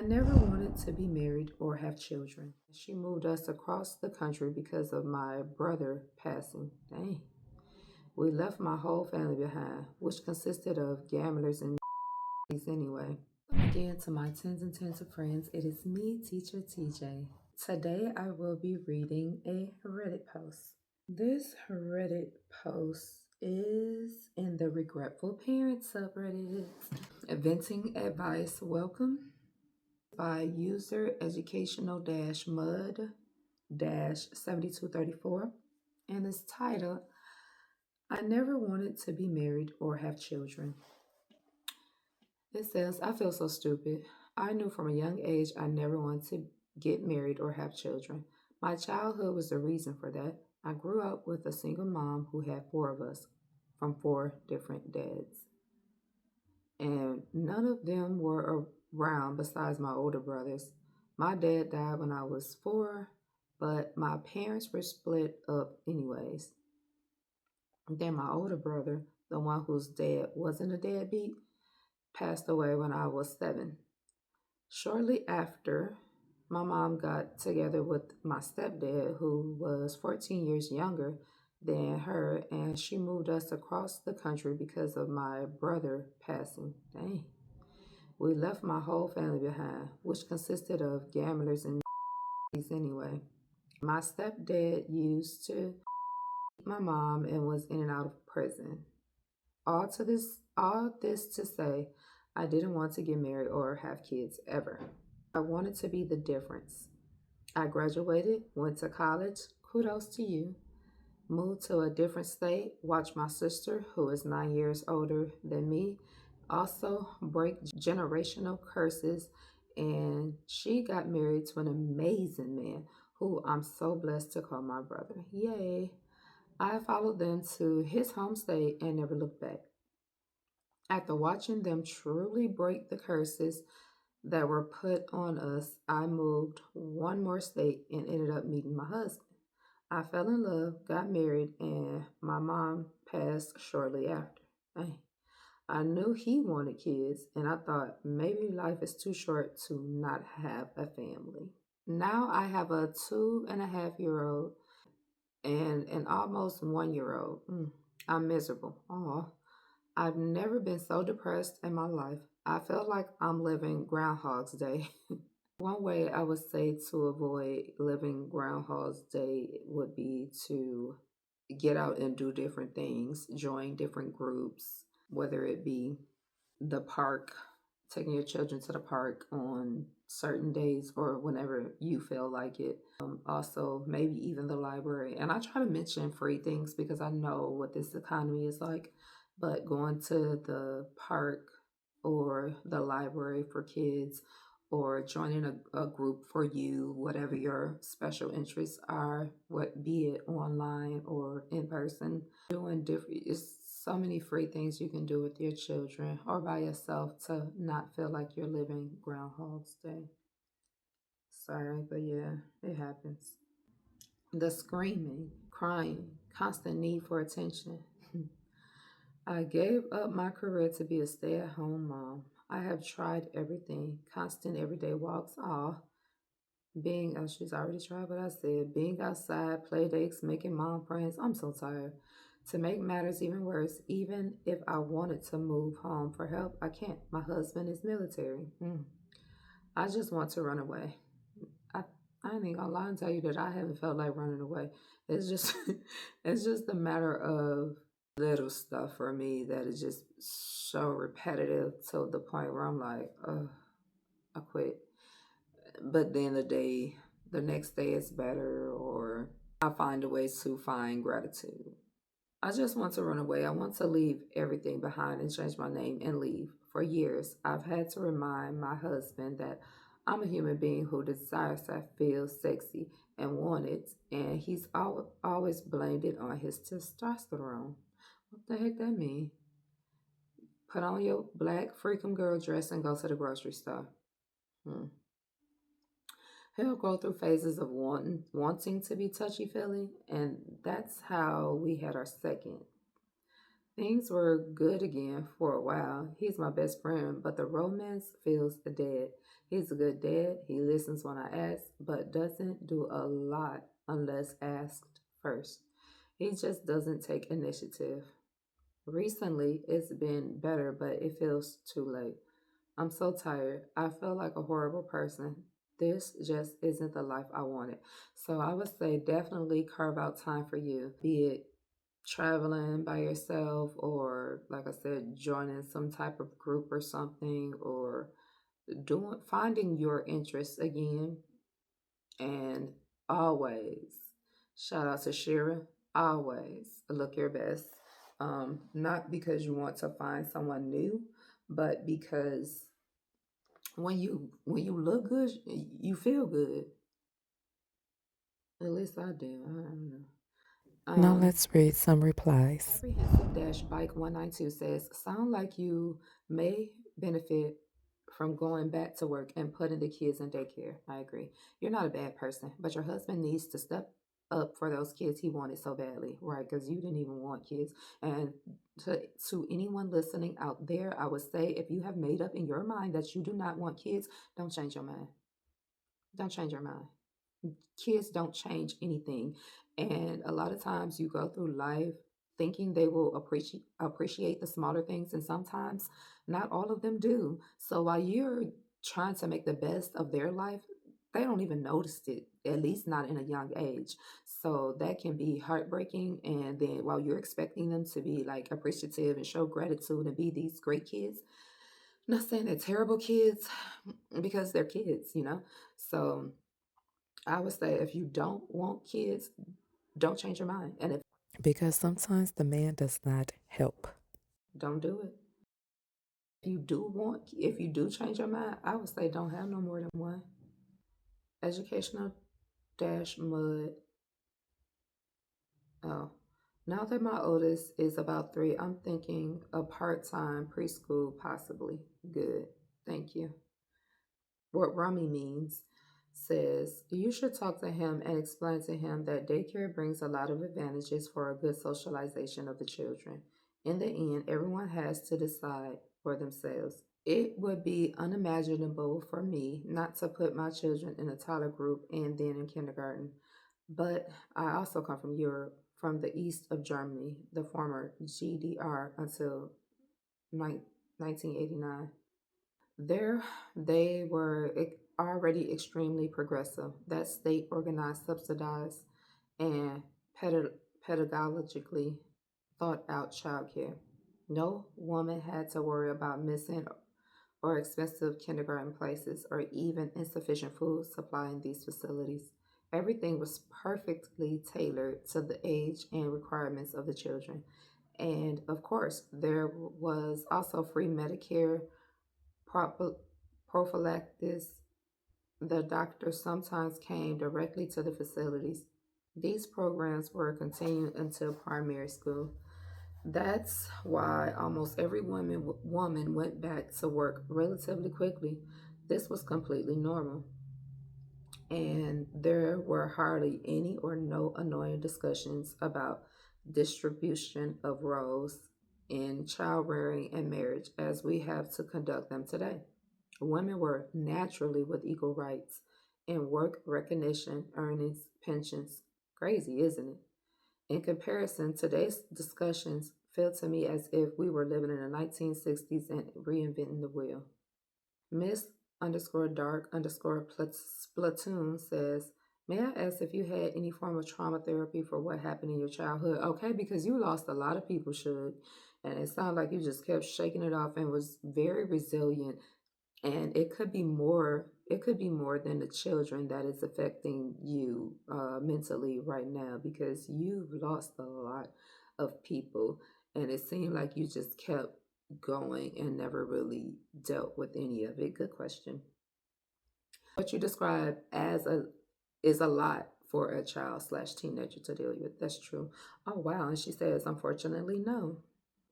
never wanted to be married or have children. She moved us across the country because of my brother passing. Dang. We left my whole family behind, which consisted of gamblers and anyway. Again, to my tens and tens of friends, it is me, Teacher TJ. Today I will be reading a Reddit post. This Reddit post is in the Regretful Parents subreddit. Venting advice welcome by user educational mud 7234, and it's titled I never wanted to be married or have children. It says, I feel so stupid. I knew from a young age I never wanted to get married or have children. My childhood was the reason for that. I grew up with a single mom who had four of us from four different dads. And none of them were around besides my older brothers. My dad died when I was 4, but my parents were split up anyways. Then my older brother, the one whose dad wasn't a deadbeat, passed away when I was 7. Shortly after, my mom got together with my stepdad, who was 14 years younger than her, and she moved us across the country because of my brother passing. Dang. We left my whole family behind, which consisted of gamblers and anyway. My stepdad used to my mom and was in and out of prison. All this to say, I didn't want to get married or have kids ever. I wanted to be the difference. I graduated, went to college, kudos to you, moved to a different state, watched my sister, who is 9 years older than me, also break generational curses, and she got married to an amazing man who I'm so blessed to call my brother. Yay. I followed them to his home state and never looked back. After watching them truly break the curses that were put on us, I moved one more state and ended up meeting my husband. I fell in love, got married, and my mom passed shortly after. I knew he wanted kids, and I thought maybe life is too short to not have a family. Now I have a 2.5-year-old and an almost 1-year-old. I'm miserable. Oh, I've never been so depressed in my life. I feel like I'm living Groundhog's Day. One way I would say to avoid living Groundhog's Day would be to get out and do different things, join different groups, whether it be the park, taking your children to the park on certain days or whenever you feel like it. Also, maybe even the library. And I try to mention free things because I know what this economy is like. But going to the park or the library for kids or joining a group for you, whatever your special interests are, what be it online or in person, doing different. It's so many free things you can do with your children or by yourself to not feel like you're living Groundhog's Day. Sorry, but yeah, it happens. The screaming, crying, constant need for attention. I gave up my career to be a stay-at-home mom. I have tried everything, constant everyday walks, all she's already tried what I said, being outside, play dates, making mom friends. I'm so tired. To make matters even worse, even if I wanted to move home for help, I can't. My husband is military. I just want to run away. I, I ain't gonna lie and tell you that I haven't felt like running away. It's just it's just a matter of little stuff for me that is just so repetitive to the point where I'm like, I quit. But then the next day it's better, or I find a way to find gratitude. I just want to run away. I want to leave everything behind and change my name and leave. For years, I've had to remind my husband that I'm a human being who desires to feel sexy and wanted, and he's always blamed it on his testosterone. What the heck that mean? Put on your black freakum girl dress and go to the grocery store. He'll go through phases of wanting to be touchy-feely, and that's how we had our second. Things were good again for a while. He's my best friend, but the romance feels dead. He's a good dad. He listens when I ask, but doesn't do a lot unless asked first. He just doesn't take initiative. Recently, it's been better, but it feels too late. I'm so tired. I feel like a horrible person. This just isn't the life I wanted. So I would say definitely carve out time for you, be it traveling by yourself or, like I said, joining some type of group or something, or doing finding your interests again. And always, shout out to Shira, always look your best. Not because you want to find someone new, but because when you look good, you feel good. At least I do. I don't know. Now Um, let's read some replies. Apprehensive Dash Bike 192 says, sound like you may benefit from going back to work and putting the kids in daycare. I agree. You're not a bad person, but your husband needs to step up for those kids he wanted so badly, right? Because you didn't even want kids. And to anyone listening out there, I would say if you have made up in your mind that you do not want kids, don't change your mind. Don't change your mind. Kids don't change anything. And a lot of times you go through life thinking they will appreciate the smaller things, and sometimes not all of them do. So while you're trying to make the best of their life, they don't even notice it, at least not in a young age. So that can be heartbreaking. And then while you're expecting them to be like appreciative and show gratitude and be these great kids, not saying they're terrible kids, because they're kids. So I would say if you don't want kids, don't change your mind. And if Because sometimes the man does not help. don't do it. If you do change your mind, I would say don't have no more than one. Educational dash mud. Oh, now that my oldest is about 3, I'm thinking a part-time preschool possibly. Good. Thank you. What Rummy means says you should talk to him and explain to him that daycare brings a lot of advantages for a good socialization of the children. In the end, everyone has to decide for themselves. It would be unimaginable for me not to put my children in a toddler group and then in kindergarten. But I also come from Europe, from the east of Germany, the former GDR, until 1989. There, they were already extremely progressive. That state organized, subsidized, and pedagogically thought out childcare. No woman had to worry about missing or expensive kindergarten places or even insufficient food supply in these facilities. Everything was perfectly tailored to the age and requirements of the children. And of course, there was also free Medicare, prophylaxis. The doctors sometimes came directly to the facilities. These programs were continued until primary school. That's why almost every woman went back to work relatively quickly. This was completely normal, and there were hardly any or no annoying discussions about distribution of roles in child rearing and marriage as we have to conduct them today. Women were naturally with equal rights in work recognition, earnings, pensions. Crazy, isn't it? In comparison, today's discussions feel to me as if we were living in the 1960s and reinventing the wheel. Miss underscore dark underscore Splatoon says, may I ask if you had any form of trauma therapy for what happened in your childhood? Okay, because you lost a lot of people, should. And it sounded like you just kept shaking it off and was very resilient. And it could be more than the children that is affecting you mentally right now, because you've lost a lot of people, and it seemed like you just kept going and never really dealt with any of it. Good question. What you describe as a is a lot for a child slash teenager to deal with. That's true. Oh wow. And she says, unfortunately, no.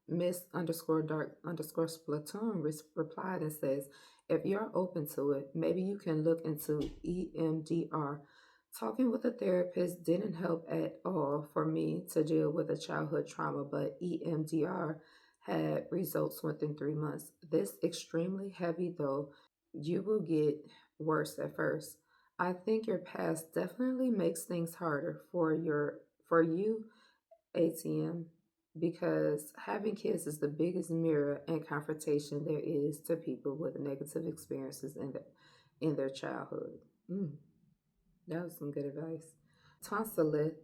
Miss underscore dark underscore Splatoon replied and says, if you're open to it, maybe you can look into EMDR Talking with a therapist didn't help at all for me to deal with a childhood trauma, but EMDR had results within 3 months. This extremely heavy though, you will get worse at first. I think your past definitely makes things harder for you, ATM, because having kids is the biggest mirror and confrontation there is to people with negative experiences in their childhood. Mm. That was some good advice. Tonsilith,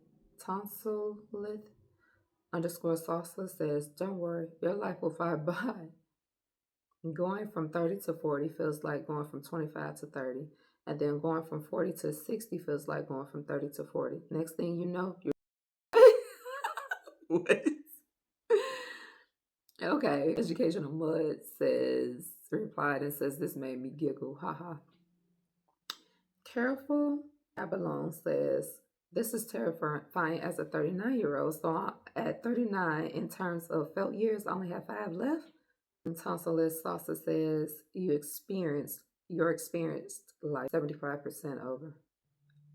tonsilith underscore salsa says, don't worry, your life will fly by. Going from 30 to 40 feels like going from 25 to 30. And then going from 40 to 60 feels like going from 30 to 40. Next thing you know, you're. What? Okay. Educational Mud says, replied and says, this made me giggle. Haha. Careful Abalone says, this is terrifying as a 39-year-old. So at 39, in terms of felt years, I only have 5 left. And Tonsilist Salsa says, your experienced like 75% over.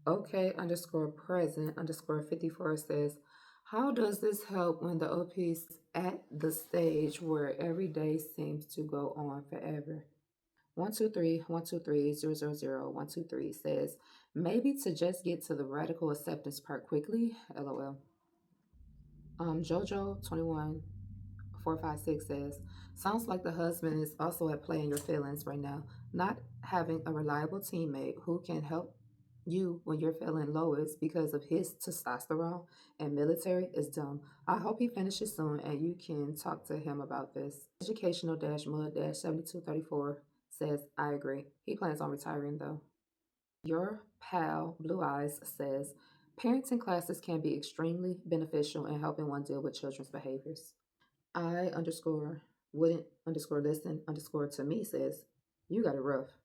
Okay underscore present underscore 54 says, how does this help when the OP's at the stage where every day seems to go on forever? 123 says, maybe to just get to the radical acceptance part quickly. LOL. Jojo21456 says, sounds like the husband is also at play in your feelings right now. Not having a reliable teammate who can help you when you're feeling lowest because of his testosterone and military is dumb. I hope he finishes soon and you can talk to him about this. Educational mud 7234 says, I agree. He plans on retiring though. Your pal, Blue Eyes, says, parenting classes can be extremely beneficial in helping one deal with children's behaviors. I underscore wouldn't underscore listen underscore to me says, you got it rough.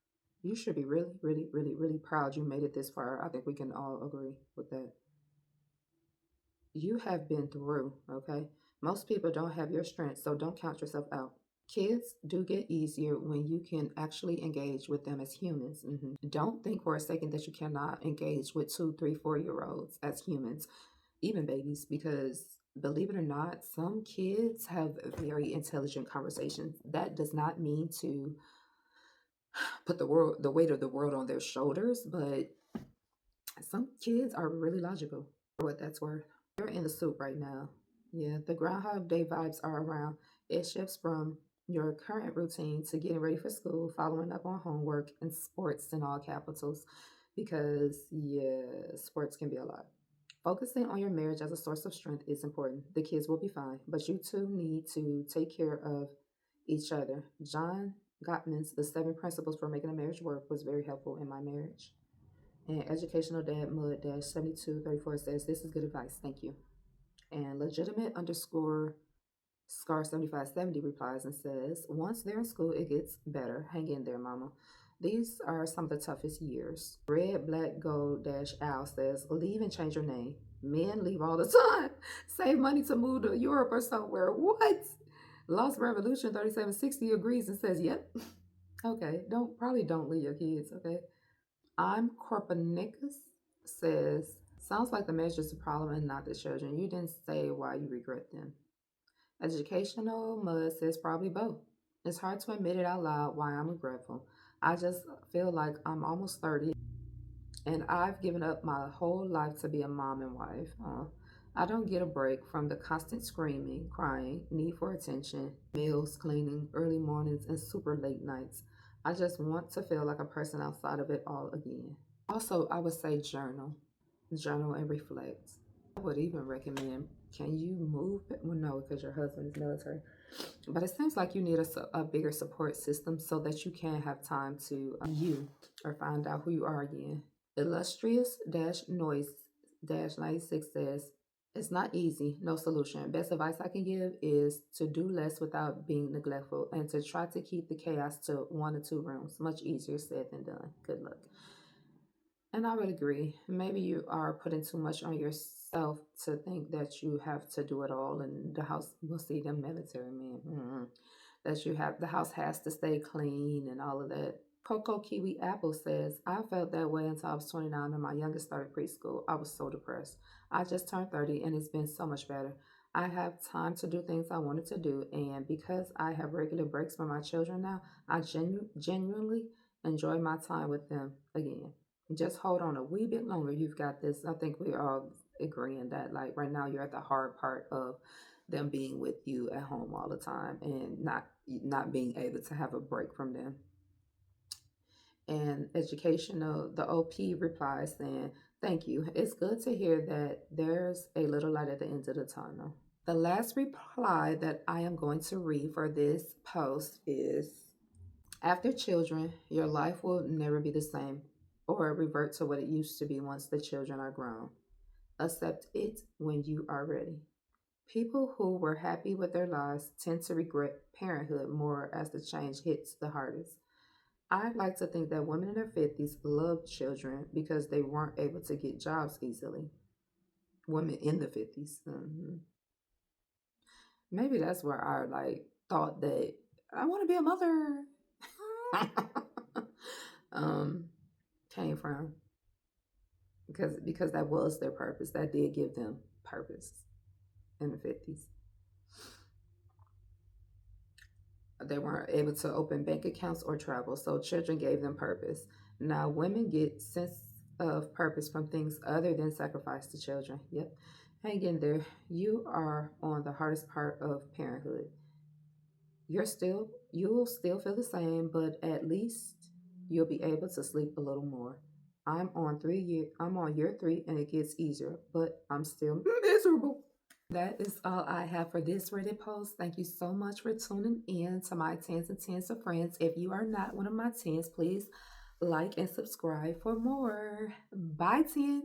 You should be really, really, really, really proud you made it this far. I think we can all agree with that. You have been through, okay? Most people don't have your strength, so don't count yourself out. Kids do get easier when you can actually engage with them as humans. Don't think for a second that you cannot engage with 2, 3, 4 year olds as humans, even babies, because believe it or not, some kids have very intelligent conversations. That does not mean to put the weight of the world on their shoulders, but some kids are really logical for what that's worth. You're in the soup right now. Yeah, the Groundhog Day vibes are around. It shifts from your current routine to getting ready for school, following up on homework, and sports in all capitals. Because, yeah, sports can be a lot. Focusing on your marriage as a source of strength is important. The kids will be fine, but you two need to take care of each other. John Gottman's The 7 Principles for Making a Marriage Work was very helpful in my marriage. And Educational Dad Mud 7234 says, this is good advice. Thank you. And legitimate underscore Scar 7570 replies and says, once they're in school, it gets better. Hang in there, mama. These are some of the toughest years. Red Black Gold Dash Owl says, leave and change your name. Men leave all the time. Save money to move to Europe or somewhere. What? Lost Revolution 3760 agrees and says, yep. Okay, don't leave your kids, okay? I'm Corponicus says, sounds like the marriage is the problem and not the children. You didn't say why you regret them. Educational Mud says probably both. It's hard to admit it out loud why I'm regretful. I just feel like I'm almost 30 and I've given up my whole life to be a mom and wife. I don't get a break from the constant screaming, crying, need for attention, meals, cleaning, early mornings, and super late nights. I just want to feel like a person outside of it all again. Also, I would say journal and reflect. I would even recommend, can you move? Well, no, because your husband is military. But it seems like you need a bigger support system so that you can have time to you or find out who you are again. Illustrious noise 96 says, it's not easy, no solution. Best advice I can give is to do less without being neglectful and to try to keep the chaos to 1 or 2 rooms. Much easier said than done. Good luck. And I would agree. Maybe you are putting too much on yourself to think that you have to do it all, and the house will see them military men. That you have the house has to stay clean and all of that. Coco Kiwi Apple says, I felt that way until I was 29 and my youngest started preschool. I was so depressed. I just turned 30 and it's been so much better. I have time to do things I wanted to do, and because I have regular breaks for my children now, I genuinely enjoy my time with them again. Just hold on a wee bit longer. You've got this. I think we're all agreeing that, like, right now, you're at the hard part of them being with you at home all the time and not being able to have a break from them. And educational, the OP replies saying, thank you. It's good to hear that there's a little light at the end of the tunnel. The last reply that I am going to read for this post is, after children, your life will never be the same or revert to what it used to be once the children are grown. Accept it when you are ready. People who were happy with their lives tend to regret parenthood more as the change hits the hardest. I'd like to think that women in their 50s loved children because they weren't able to get jobs easily. Women in the 50s. Maybe that's where I like thought that I want to be a mother um, came from, because that was their purpose. That did give them purpose in the 50s. They weren't able to open bank accounts or travel, so children gave them purpose. Now women get sense of purpose from things other than sacrifice to children. Yep. Hang in there. You are on the hardest part of parenthood. You'll still feel the same, but at least you'll be able to sleep a little more. I'm on year 3 and it gets easier, but I'm still miserable. That is all I have for this Reddit post. Thank you so much for tuning in to my tens and tens of friends. If you are not one of my tens, please like and subscribe for more. Bye, 10.